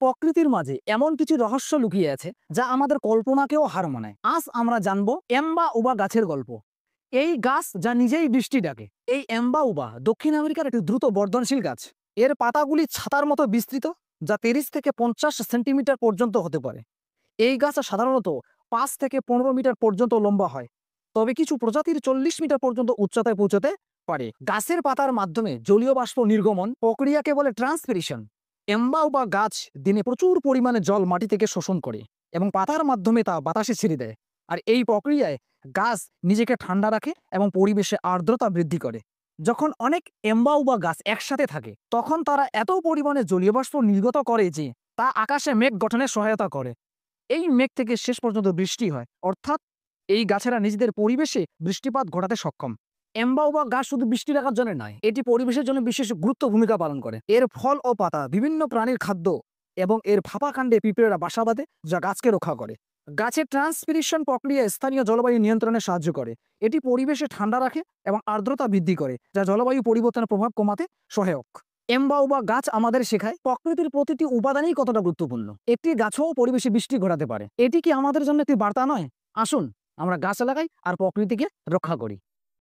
প্রকৃতির মাঝে এমন কিছু রহস্য লুকিয়ে আছে যা আমাদের কল্পনাকেও হার মানায়। আজ আমরা জানবো এম্বা উবা গাছের গল্প। এই গাছ যা নিজেই বৃষ্টি ডাকে। এই এম্বা উবা দক্ষিণ আমেরিকার একটি দ্রুত বর্ধনশীল গাছ। এর পাতাগুলি ছাতার মতো বিস্তৃত, যা 30 থেকে 50 সেন্টিমিটার পর্যন্ত হতে পারে। এই গাছ সাধারণত 5 থেকে 15 মিটার পর্যন্ত লম্বা হয়, তবে কিছু প্রজাতির 40 মিটার পর্যন্ত উচ্চতায় পৌঁছতে পারে। গাছের পাতার মাধ্যমে জলীয় বাষ্প নির্গমন প্রক্রিয়াকে বলে ট্রান্সপিরেশন। এম্বাউ বা গাছ দিনে প্রচুর পরিমাণে জল মাটি থেকে শোষণ করে এবং পাতার মাধ্যমে তা বাতাসে ছেড়ে দেয়। আর এই প্রক্রিয়ায় গাছ নিজেকে ঠান্ডা রাখে এবং পরিবেশে আর্দ্রতা বৃদ্ধি করে। যখন অনেক এম্বাউ বা গাছ একসাথে থাকে, তখন তারা এত পরিমাণে জলীয় বাষ্প নির্গত করে যে তা আকাশে মেঘ গঠনে সহায়তা করে। এই মেঘ থেকে শেষ পর্যন্ত বৃষ্টি হয়, অর্থাৎ এই গাছেরা নিজেদের পরিবেশে বৃষ্টিপাত ঘটাতে সক্ষম। এম্বাউবা গাছ শুধু বৃষ্টি রাখার জন্য নয়, এটি পরিবেশের জন্য বিশেষ গুরুত্ব ভূমিকা পালন করে। এর ফল ও পাতা বিভিন্ন প্রাণীর খাদ্য এবং এর ফাঁপা কাণ্ডে পিঁপড়েরা বাসা বাঁধে, যা গাছকে রক্ষা করে। গাছের ট্রান্সপিরেশন প্রক্রিয়া স্থানীয় জলবায়ু নিয়ন্ত্রণে সাহায্য করে। এটি পরিবেশে ঠান্ডা রাখে এবং আর্দ্রতা বৃদ্ধি করে, যা জলবায়ু পরিবর্তনের প্রভাব কমাতে সহায়ক। এম্বাউবা গাছ আমাদের শেখায় প্রকৃতির প্রতিটি উপাদানই কতটা গুরুত্বপূর্ণ। একটি গাছও পরিবেশে বৃষ্টি ঘটাতে পারে। এটি কি আমাদের জন্য একটি বার্তা নয়? আসুন আমরা গাছ লাগাই আর প্রকৃতিকে রক্ষা করি।